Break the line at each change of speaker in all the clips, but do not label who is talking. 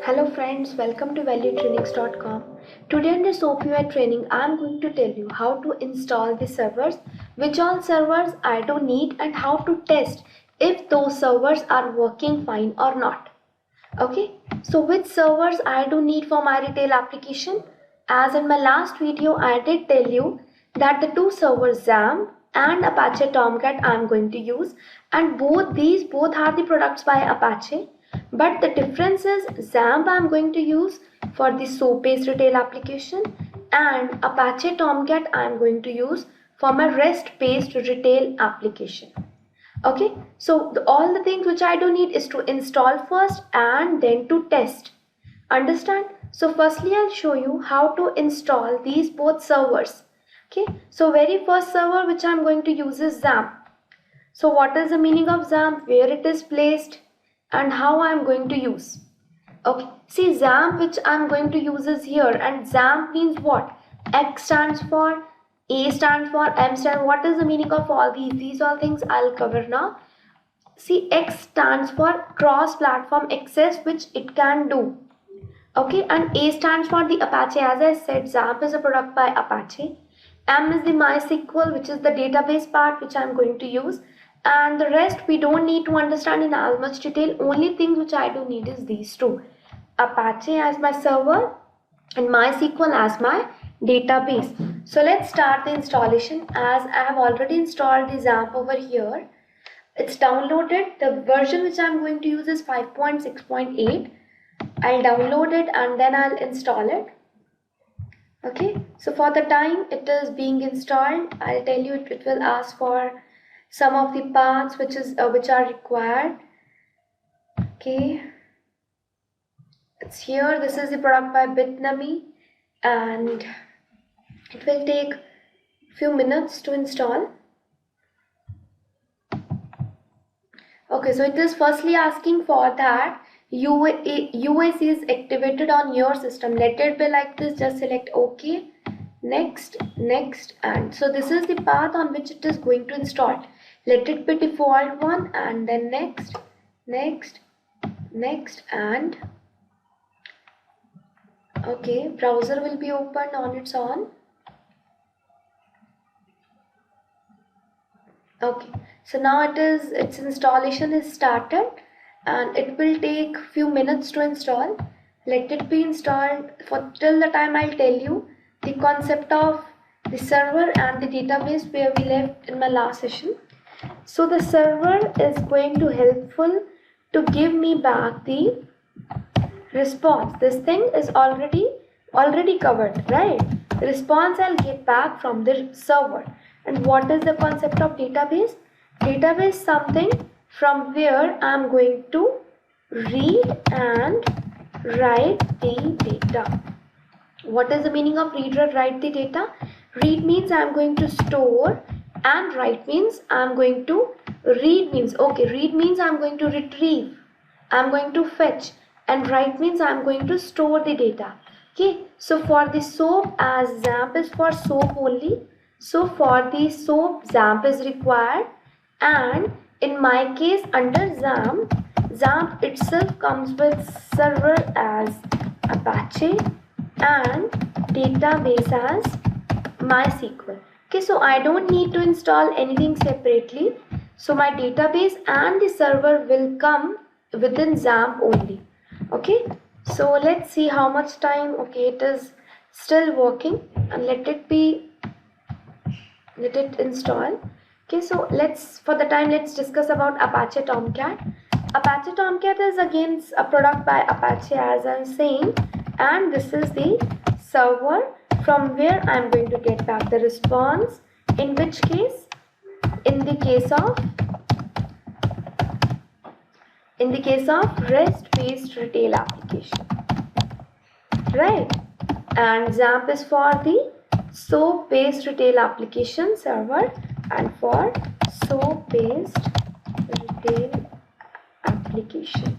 Hello friends, welcome to valuetrainings.com. Today in this SOAPUI training, I am going to tell you how to install the servers, which all servers I do need, and how to test if those servers are working fine or not. Okay, so which servers I do need for my retail application? As in my last video, I did tell you that the two servers XAMPP and Apache Tomcat I am going to use, and both are the products by Apache. But the difference is XAMPP I am going to use for the SOAP-based retail application, and Apache Tomcat I am going to use for my REST-based retail application. Okay, so all the things which I do need is to install first and then to test. Understand? So firstly I'll show you how to install these both servers. Okay, so very first server which I'm going to use is XAMPP. So what is the meaning of XAMPP, where it is placed, and how I'm going to use? Okay, see, XAMPP which I'm going to use is here, and XAMPP means what? X stands for, A stands for, M stands for. What is the meaning of all these? These all things I'll cover now. See, X stands for cross-platform access, which it can do. Okay, and A stands for the Apache. As I said, XAMPP is a product by Apache. M is the MySQL, which is the database part which I'm going to use. And the rest we don't need to understand in as much detail. Only thing which I do need is these two. Apache as my server and MySQL as my database. So let's start the installation. As I have already installed the XAMPP over here. It's downloaded. The version which I'm going to use is 5.6.8. I'll download it and then I'll install it. Okay, so for the time it is being installed, I'll tell you it will ask for some of the paths which are required. Okay, it's here. This is the product by Bitnami, and it will take few minutes to install. Okay, so it is firstly asking for that UAC is activated on your system. Let it be like this. Just select OK, next, and so this is the path on which it is going to install. Let it be default one, and then next, and okay, browser will be opened on its own. Okay, so now its installation is started, and it will take few minutes to install. Let it be installed for till the time I'll tell you the concept of the server and the database where we left in my last session. So the server is going to helpful to give me back the response. This thing is already covered, right? The response I'll get back from the server. And what is the concept of database? Database something from where I'm going to read and write the data. What is the meaning of read and write the data? Read means I'm going to store, and write means I'm going to read means, okay, read means I'm going to retrieve, I'm going to fetch, and write means I'm going to store the data. Okay, so for the SOAP, as XAMPP is for SOAP only, so for the SOAP XAMPP is required, and in my case under XAMPP itself comes with server as Apache and database as MySQL. Okay, so I don't need to install anything separately. So my database and the server will come within XAMPP only. Okay, so let's see how much time. Okay, it is still working, and let it install. Okay, so let's discuss about Apache Tomcat. Apache Tomcat is again a product by Apache, as I'm saying, and this is the server from where I'm going to get back the response. In which case? In the case of REST-based retail application, right? And XAMPP is for the SOAP-based retail application server, and for SOAP-based retail application,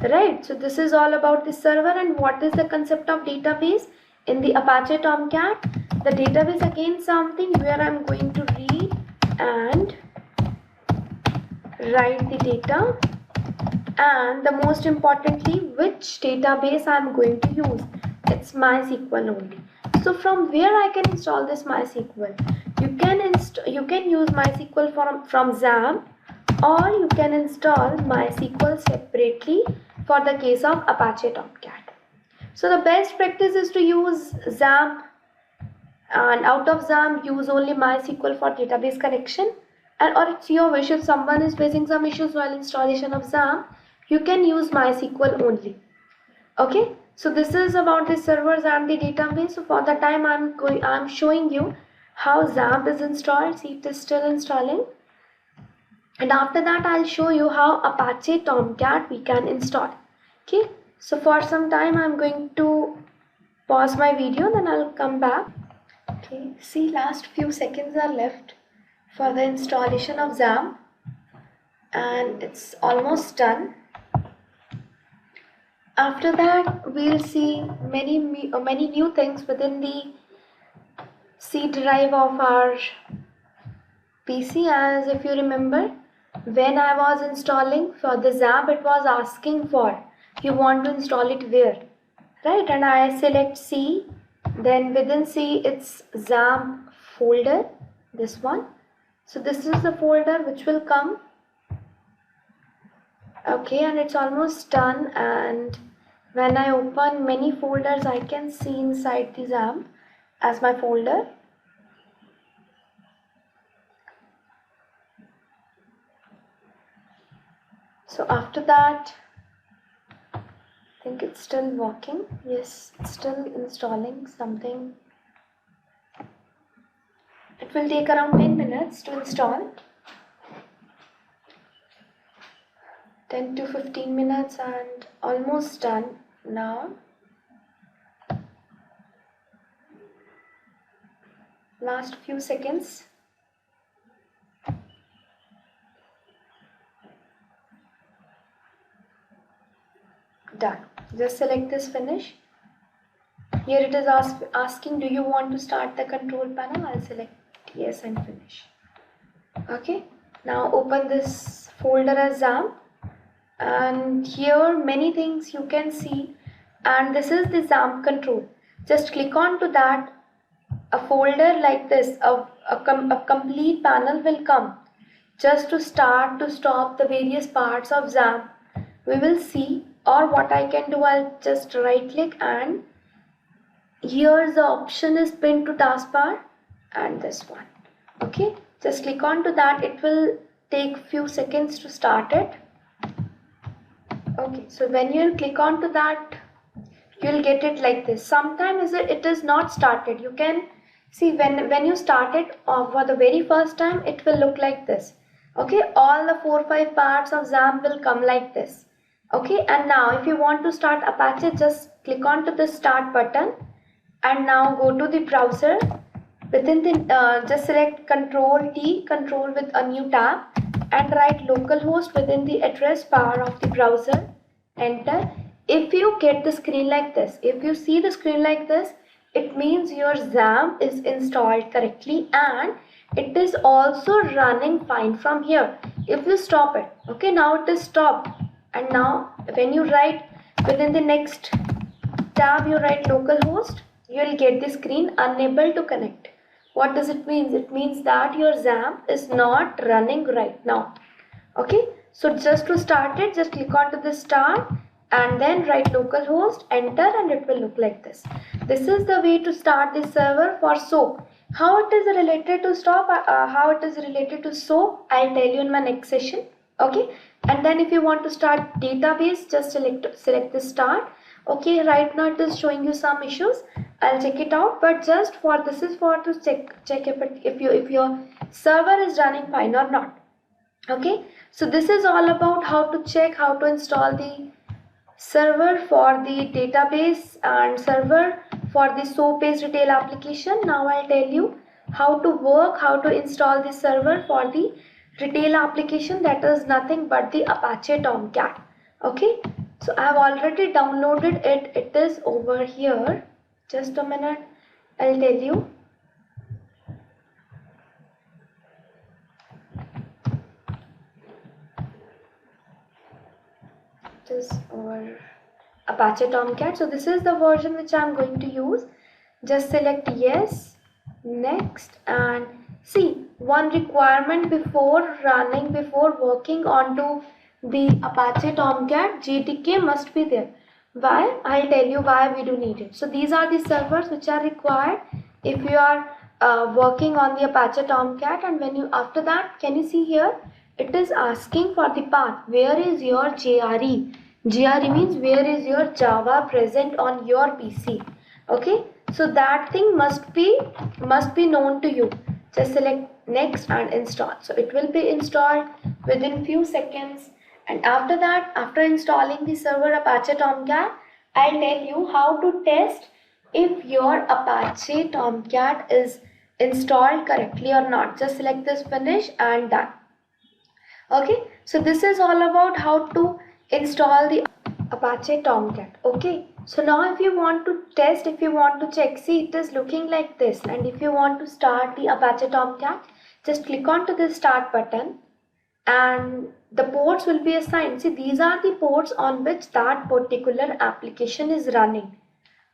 right? So this is all about the server. And what is the concept of database? In the Apache Tomcat, the database again something where I'm going to read and write the data, and the most importantly which database I'm going to use. It's MySQL only. So from where I can install this MySQL? You can use MySQL from XAMPP, or you can install MySQL separately for the case of Apache Tomcat. So the best practice is to use XAMPP, and out of XAMPP use only MySQL for database connection, and or it's your wish, if someone is facing some issues while installation of XAMPP, you can use MySQL only. Okay, so this is about the servers and the database. So for the time I'm showing you how XAMPP is installed. See, it is still installing, and after that I'll show you how Apache Tomcat we can install. Okay, so for some time I'm going to pause my video, then I'll come back. Okay, see, last few seconds are left for the installation of XAMPP, and it's almost done. After that we'll see many new things within the C drive of our PC. As if you remember, when I was installing for the XAMPP, it was asking for you want to install it where, right? And I select C, then within C it's XAMPP folder, this one. So this is the folder which will come. Okay, and it's almost done, and when I open many folders, I can see inside the XAMPP as my folder. So after that, I think it's still working. Yes, it's still installing something. It will take around 10 minutes to install. 10 to 15 minutes, and almost done now. Last few seconds. Done. Just select this finish. Here it is asking, do you want to start the control panel? I'll select yes and finish. Okay, now open this folder as XAMPP, and here many things you can see, and this is the XAMPP control. Just click on to that, a folder like this, a complete panel will come just to start to stop the various parts of XAMPP. We will see, or what I can do, I'll just right click, and here the option is pinned to taskbar, and this one. Okay, just click on to that. It will take few seconds to start it. Okay, so when you click on to that, you'll get it like this. Sometimes it is not started. You can see when you start it for the very first time, it will look like this. Okay, all the 4 or 5 parts of XAMPP will come like this. Okay, and now if you want to start Apache, just click on to the start button, and now go to the browser. Within the just select Control T, control with a new tab, and write localhost within the address bar of the browser. Enter. If you get the screen like this, if you see the screen like this, it means your XAMPP is installed correctly and it is also running fine from here. If you stop it, okay, now it is stopped, and now when you write within the next tab, you write localhost, you will get the screen unable to connect. What does it mean? It means that your XAMPP is not running right now. Okay, so just to start it, just click on to the start and then write localhost, enter, and it will look like this. This is the way to start the server for SOAP. How it is related to how it is related to SOAP, I'll tell you in my next session. Okay, and then if you want to start database, just select the start. Okay, right now it is showing you some issues. I'll check it out, but just for this is for to check if your server is running fine or not. Okay, so this is all about how to check, how to install the server for the database and server for the SOAP based retail application. Now I'll tell you how to work, how to install the server for the retail application, that is nothing but the Apache Tomcat. Okay, so I have already downloaded it. It is over here. Just a minute, I'll tell you. It is over Apache Tomcat. So this is the version which I'm going to use. Just select yes, next, and see, one requirement before working onto the Apache Tomcat, GTK must be there. Why? I'll tell you why we do need it. So these are the servers which are required if you are working on the Apache Tomcat. And when you, after that, can you see here, it is asking for the path. Where is your JRE? JRE means where is your Java present on your PC. Okay, so that thing must be known to you. Just select next and install. So it will be installed within few seconds. And after that, after installing the server Apache Tomcat, I'll tell you how to test if your Apache Tomcat is installed correctly or not. Just select this finish and done. Okay, so this is all about how to install the Apache Tomcat. Okay, so now if you want to test, if you want to check, see, it is looking like this. And if you want to start the Apache Tomcat, just click on to the start button and the ports will be assigned. See, these are the ports on which that particular application is running.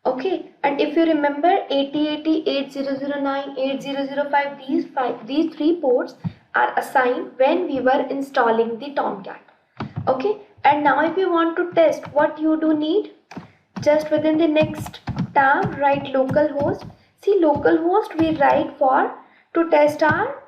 Okay, and if you remember 8080, 8009, 8005, these three ports are assigned when we were installing the Tomcat. Okay, and now if you want to test, what you do need, just within the next tab write localhost. See, localhost we write for to test our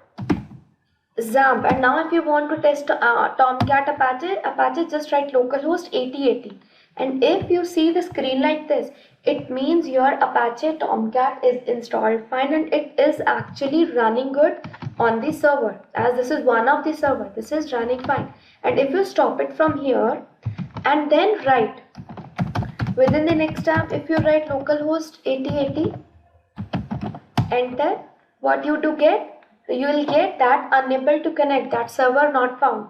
XAMPP. And now if you want to test Tomcat Apache, just write localhost 8080. And if you see the screen like this, it means your Apache Tomcat is installed fine and it is actually running good on the server. As this is one of the server, this is running fine. And if you stop it from here and then write within the next tab, if you write localhost 8080, enter, what you do get, you will get that unable to connect, that server not found,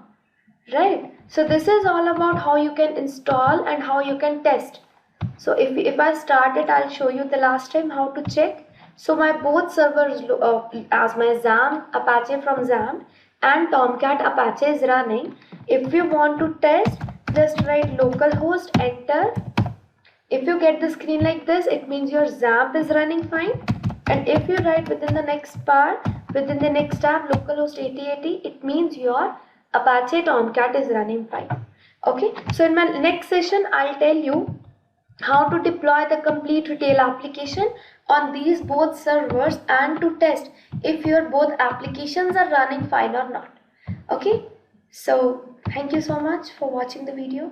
right? So this is all about how you can install and how you can test. So if I start it, I'll show you the last time how to check. So my both servers as my XAMPP Apache from XAMPP and Tomcat Apache is running. If you want to test, just write localhost, enter. If you get the screen like this, it means your XAMPP is running fine. And if you write within the next part, within the next tab localhost 8080, it means your Apache Tomcat is running fine. Okay, so in my next session, I'll tell you how to deploy the complete retail application on these both servers and to test if your both applications are running fine or not. Okay, so thank you so much for watching the video.